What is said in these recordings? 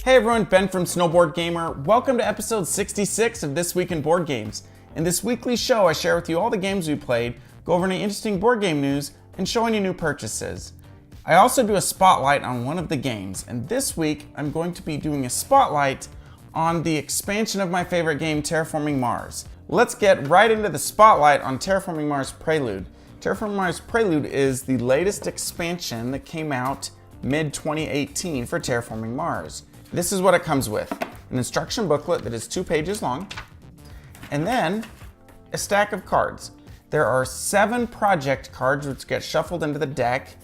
Hey everyone, Ben from Snowboard Gamer. Welcome to episode 66 of This Week in Board Games. In this weekly show, I share with you all the games we played, go over any interesting board game news, and show any new purchases. I also do a spotlight on one of the games, and this week I'm going to be doing a spotlight on the expansion of my favorite game, Terraforming Mars. Let's get right into the spotlight on Terraforming Mars Prelude. Terraforming Mars Prelude is the latest expansion that came out mid-2018 for Terraforming Mars. This is what it comes with: an instruction booklet that is 2 pages long, and then a stack of cards. There are 7 project cards which get shuffled into the deck,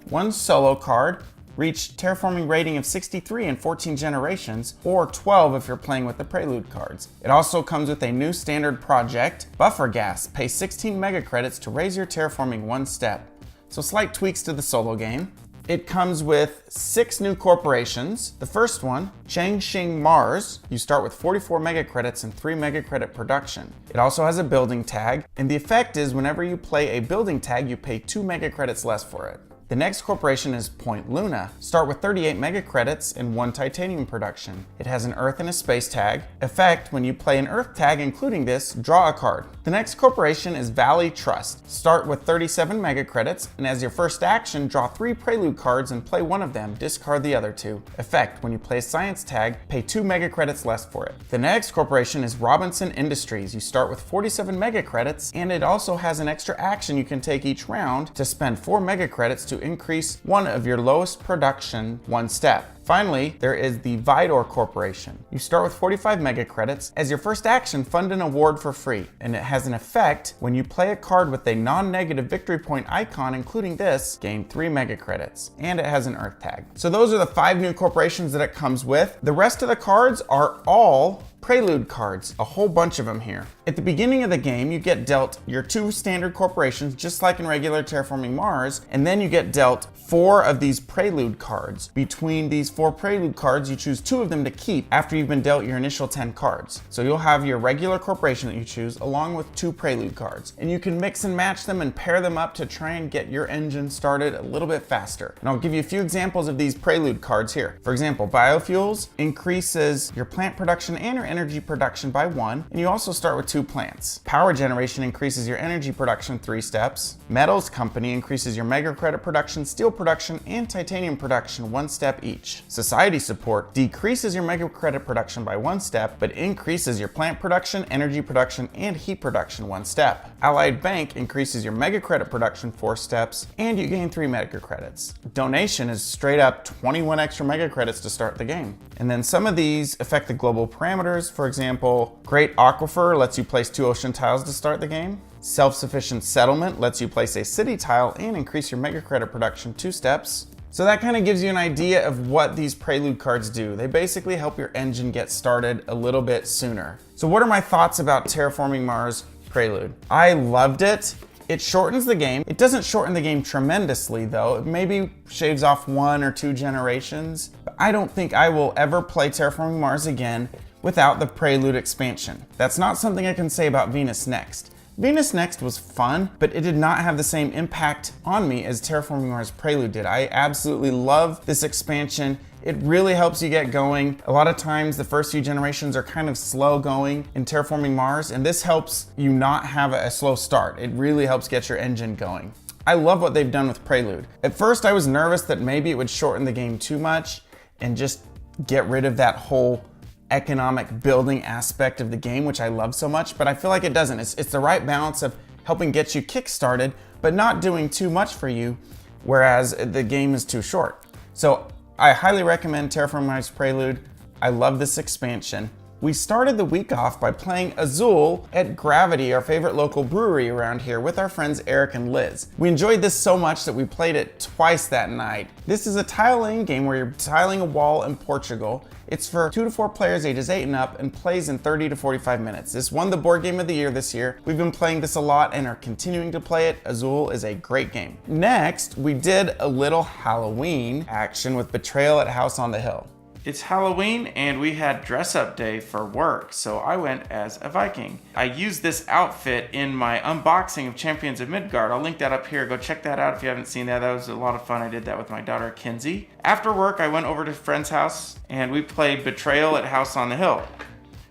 1 solo card, reach terraforming rating of 63 in 14 generations, or 12 if you're playing with the Prelude cards. It also comes with a new standard project, Buffer Gas. Pay 16 mega credits to raise your terraforming 1 step. So slight tweaks to the solo game. It comes with 6 new corporations. The first one, Terraforming Mars. You start with 44 mega credits and 3 mega credit production. It also has a building tag, and the effect is whenever you play a building tag, you pay 2 mega credits less for it. The next corporation is Point Luna. Start with 38 mega credits and 1 titanium production. It has an Earth and a space tag. Effect: when you play an Earth tag including this, draw a card. The next corporation is Valley Trust. Start with 37 mega credits, and as your first action, draw 3 Prelude cards and play one of them, discard the other 2. Effect: when you play a science tag, pay 2 mega credits less for it. The next corporation is Robinson Industries. You start with 47 mega credits, and it also has an extra action you can take each round to spend 4 mega credits to increase one of your lowest production 1 step. Finally, there is the Vidor Corporation. You start with 45 mega credits. As your first action, fund an award for free, and it has an effect: when you play a card with a non-negative victory point icon, including this, gain 3 mega credits, and it has an Earth tag. So those are the 5 new corporations that it comes with. The rest of the cards are all Prelude cards, a whole bunch of them here. At the beginning of the game, you get dealt your 2 standard corporations, just like in regular Terraforming Mars, and then you get dealt 4 of these Prelude cards. Between these 4 Prelude cards, you choose 2 of them to keep after you've been dealt your initial 10 cards. So you'll have your regular corporation that you choose along with 2 Prelude cards, and you can mix and match them and pair them up to try and get your engine started a little bit faster. And I'll give you a few examples of these Prelude cards here. For example, Biofuels increases your plant production and your energy production by 1, and you also start with 2 plants. Power Generation increases your energy production 3 steps. Metals Company increases your mega credit production, steel production, and titanium production 1 step each. Society Support decreases your mega credit production by 1 step, but increases your plant production, energy production, and heat production 1 step. Allied Bank increases your mega credit production 4 steps, and you gain 3 mega credits. Donation is straight up 21 extra mega credits to start the game. And then some of these affect the global parameters. For example, Great Aquifer lets you place 2 ocean tiles to start the game. Self-Sufficient Settlement lets you place a city tile and increase your mega credit production 2 steps. So that kind of gives you an idea of what these Prelude cards do. They basically help your engine get started a little bit sooner. So what are my thoughts about Terraforming Mars Prelude? I loved it. It shortens the game. It doesn't shorten the game tremendously though. It maybe shaves off 1 or 2 generations. But I don't think I will ever play Terraforming Mars again without the Prelude expansion. That's not something I can say about Venus Next. Venus Next was fun, but it did not have the same impact on me as Terraforming Mars Prelude did. I absolutely love this expansion. It really helps you get going. A lot of times the first few generations are kind of slow going in Terraforming Mars, and this helps you not have a slow start. It really helps get your engine going. I love what they've done with Prelude. At first I was nervous that maybe it would shorten the game too much and just get rid of that whole economic building aspect of the game, which I love so much, but I feel like it doesn't. It's the right balance of helping get you kick-started, but not doing too much for you, whereas the game is too short. So I highly recommend Terraforming Mars Prelude. I love this expansion. We started the week off by playing Azul at Gravity, our favorite local brewery around here, with our friends Eric and Liz. We enjoyed this so much that we played it twice that night. This is a tile laying game where you're tiling a wall in Portugal. It's for 2 to 4 players ages 8 and up and plays in 30 to 45 minutes. This won the Board Game of the Year this year. We've been playing this a lot and are continuing to play it. Azul is a great game. Next, we did a little Halloween action with Betrayal at House on the Hill. It's Halloween and we had dress up day for work, so I went as a Viking. I used this outfit in my unboxing of Champions of Midgard. I'll link that up here. Go check that out if you haven't seen that. That was a lot of fun. I did that with my daughter Kinsey. After work, I went over to a friend's house and we played Betrayal at House on the Hill,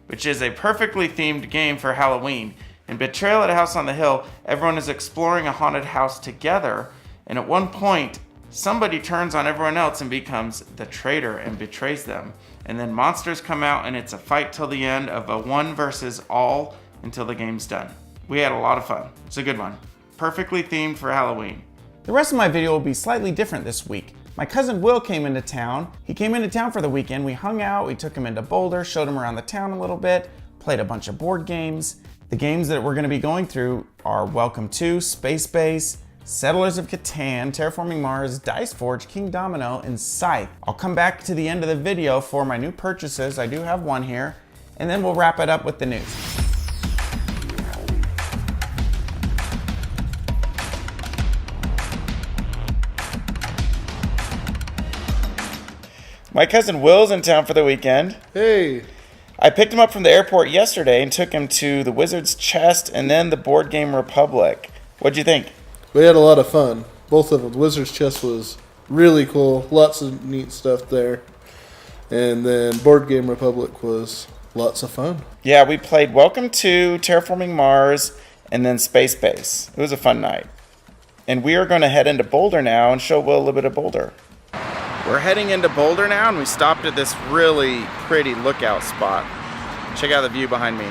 which is a perfectly themed game for Halloween. In Betrayal at House on the Hill, everyone is exploring a haunted house together, and at one point, somebody turns on everyone else and becomes the traitor and betrays them. And then monsters come out and it's a fight till the end of a one versus all until the game's done. We had a lot of fun. It's a good one. Perfectly themed for Halloween. The rest of my video will be slightly different this week. My cousin Will came into town. He came into town for the weekend. We hung out, we took him into Boulder, showed him around the town a little bit, played a bunch of board games. The games that we're gonna be going through are Welcome to, Space Base, Settlers of Catan, Terraforming Mars, Dice Forge, King Domino, and Scythe. I'll come back to the end of the video for my new purchases. I do have one here, and then we'll wrap it up with the news. My cousin Will's in town for the weekend. Hey. I picked him up from the airport yesterday and took him to the Wizard's Chest and then the Board Game Republic. What'd you think? We had a lot of fun. Both of them. The Wizard's Chest was really cool. Lots of neat stuff there. And then Board Game Republic was lots of fun. Yeah, we played Welcome to, Terraforming Mars, and then Space Base. It was a fun night. And we are going to head into Boulder now and show Will a little bit of Boulder. We're heading into Boulder now, and we stopped at this really pretty lookout spot. Check out the view behind me.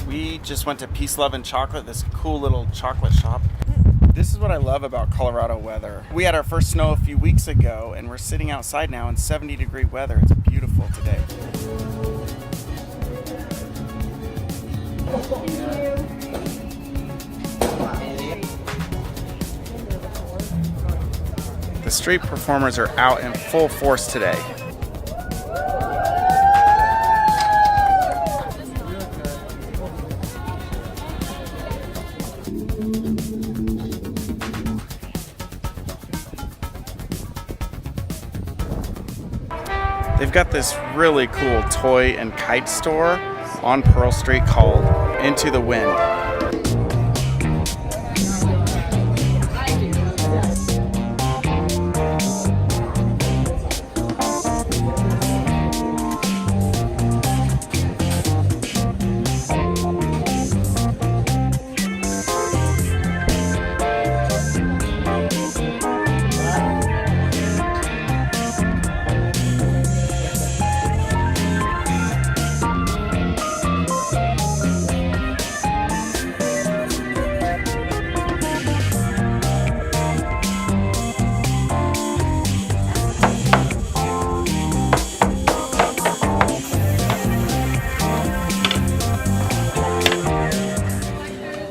We just went to Peace, Love, and Chocolate, this cool little chocolate shop. This is what I love about Colorado weather. We had our first snow a few weeks ago, and we're sitting outside now in 70-degree weather. It's beautiful today. The street performers are out in full force today. They've got this really cool toy and kite store on Pearl Street called Into the Wind.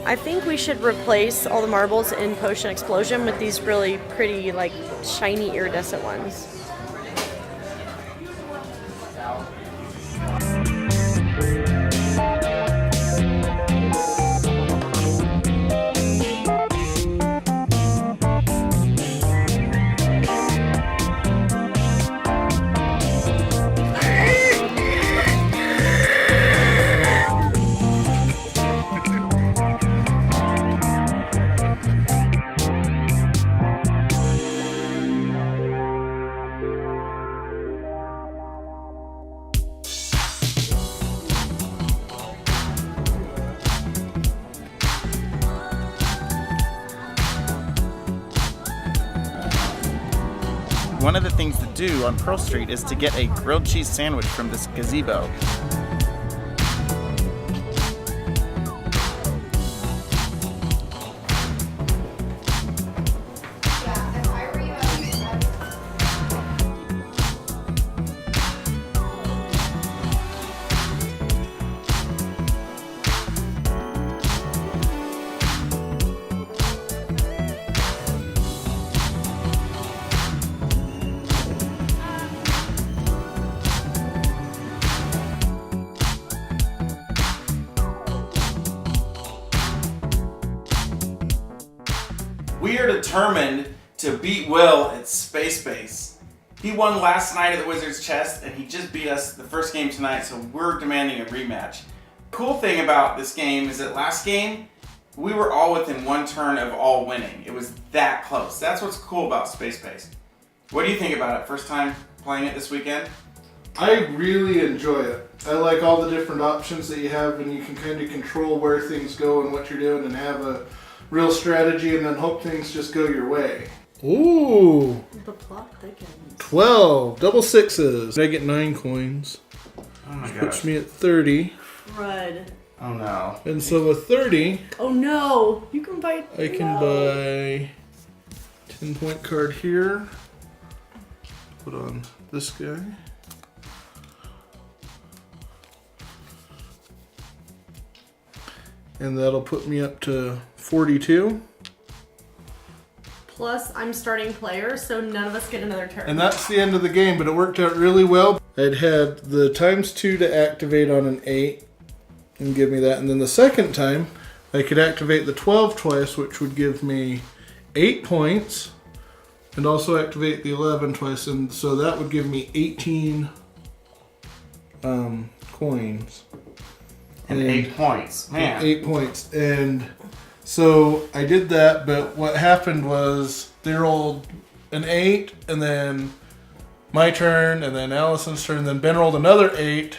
I think we should replace all the marbles in Potion Explosion with these really pretty, like, shiny iridescent ones. One of the things to do on Pearl Street is to get a grilled cheese sandwich from this gazebo. We are determined to beat Will at Space Base. He won last night at the Wizard's Chest, and he just beat us the first game tonight, so we're demanding a rematch. Cool thing about this game is that last game, we were all within one turn of all winning. It was that close. That's what's cool about Space Base. What do you think about it? First time playing it this weekend? I really enjoy it. I like all the different options that you have, and you can kind of control where things go and what you're doing and have a real strategy and then hope things just go your way. Ooh. The plot thickens. 12. Double sixes. I get 9 coins. Oh my Which gosh. puts me at 30. Crud. Oh no. And so with 30, Oh no. You can buy. I can buy 10-point card here. Put on this guy. And that'll put me up to 42. Plus, I'm starting player, so none of us get another turn. And that's the end of the game, but it worked out really well. I'd had the ×2 to activate on an 8 and give me that. And then the second time, I could activate the 12 twice, which would give me 8 points. And also activate the 11 twice, and so that would give me 18 coins. And 8 points. Man. 8 points. And so I did that, but what happened was they rolled an 8, and then my turn, and then Allison's turn, and then Ben rolled another 8,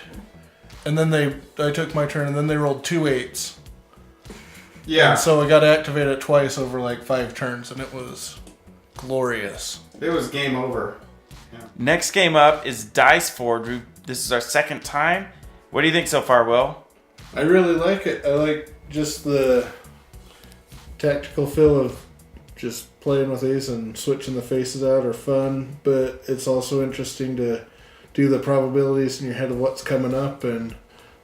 and then I took my turn, and then they rolled 2 8s. Yeah. And so I got activated twice over like 5 turns, and it was glorious. It was game over. Yeah. Next game up is Dice Forge. This is our second time. What do you think so far, Will? I really like it. I like just the tactical feel of just playing with these and switching the faces out are fun, but it's also interesting to do the probabilities in your head of what's coming up, and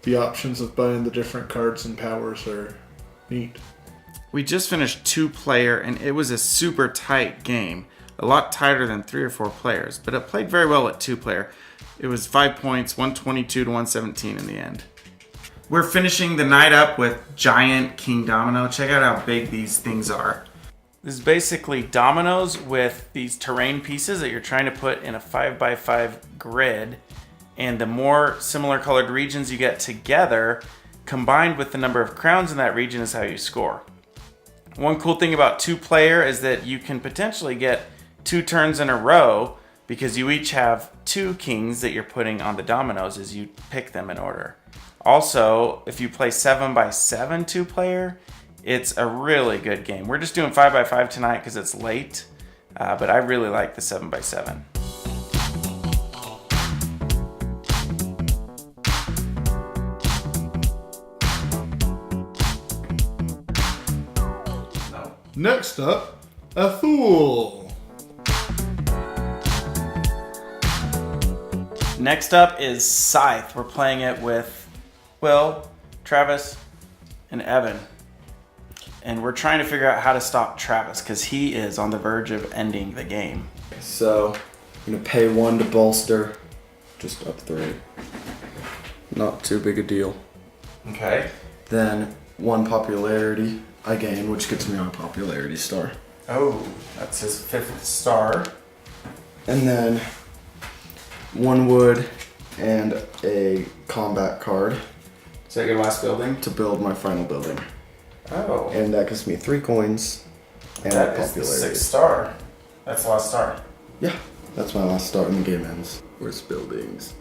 the options of buying the different cards and powers are neat. We just finished 2-player, and it was a super tight game. A lot tighter than 3 or 4 players, but it played very well at 2-player. It was 5 points, 122 to 117 in the end. We're finishing the night up with Giant King Domino. Check out how big these things are. This is basically dominoes with these terrain pieces that you're trying to put in a 5x5 grid. And the more similar colored regions you get together, combined with the number of crowns in that region, is how you score. One cool thing about 2-player is that you can potentially get 2 turns in a row because you each have 2 kings that you're putting on the dominoes as you pick them in order. Also, if you play 7x7 2-player, it's a really good game. We're just doing 5x5 tonight because it's late, but I really like the 7x7. Next up, a fool. Next up is Scythe. We're playing it with Will, Travis, and Evan. And we're trying to figure out how to stop Travis because he is on the verge of ending the game. So, I'm going to pay 1 to bolster, just up 3. Not too big a deal. Okay. Then 1 popularity I gain, which gets me on a popularity star. Oh, that's his 5th star. And then 1 wood and a combat card Is that your last building? to build my final building. Oh. And that gives me 3 coins and That a is the popularity. 6th star. That's the last star. Yeah, that's my last start and the game ends. Where's buildings?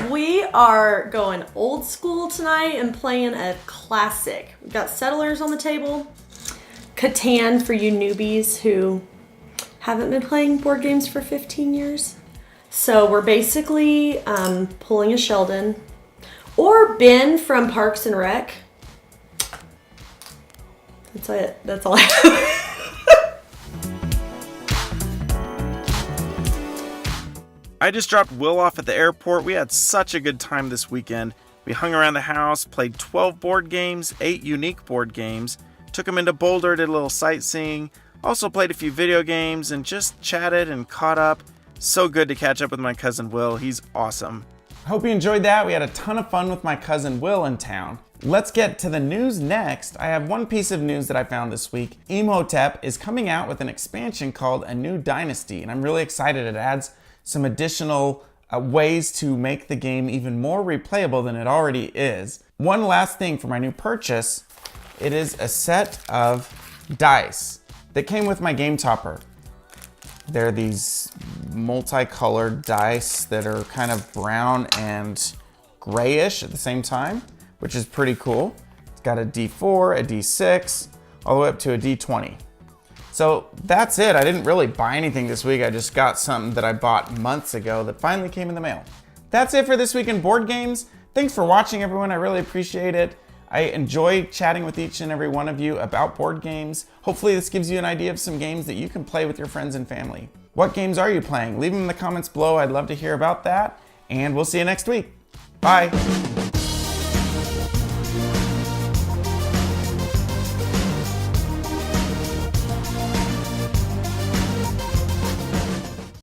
We are going old school tonight and playing a classic. We've got Settlers on the table. Catan for you newbies who haven't been playing board games for 15 years. So we're basically pulling a Sheldon or Ben from Parks and Rec. That's it. That's all I have. I just dropped Will off at the airport. We had such a good time this weekend. We hung around the house, played 12 board games, 8 unique board games, took him into Boulder, did a little sightseeing, also played a few video games, and just chatted and caught up. So good to catch up with my cousin Will. He's awesome. Hope you enjoyed that. We had a ton of fun with my cousin Will in town. Let's get to the news next. I have one piece of news that I found this week. Imhotep is coming out with an expansion called A New Dynasty, and I'm really excited. It adds some additional ways to make the game even more replayable than it already is. One last thing for my new purchase, it is a set of dice that came with my game topper. They're these multicolored dice that are kind of brown and grayish at the same time, which is pretty cool. It's got a D4, a D6, all the way up to a D20. So that's it. I didn't really buy anything this week. I just got something that I bought months ago that finally came in the mail. That's it for this week in board games. Thanks for watching, everyone. I really appreciate it. I enjoy chatting with each and every one of you about board games. Hopefully this gives you an idea of some games that you can play with your friends and family. What games are you playing? Leave them in the comments below. I'd love to hear about that. And we'll see you next week. Bye.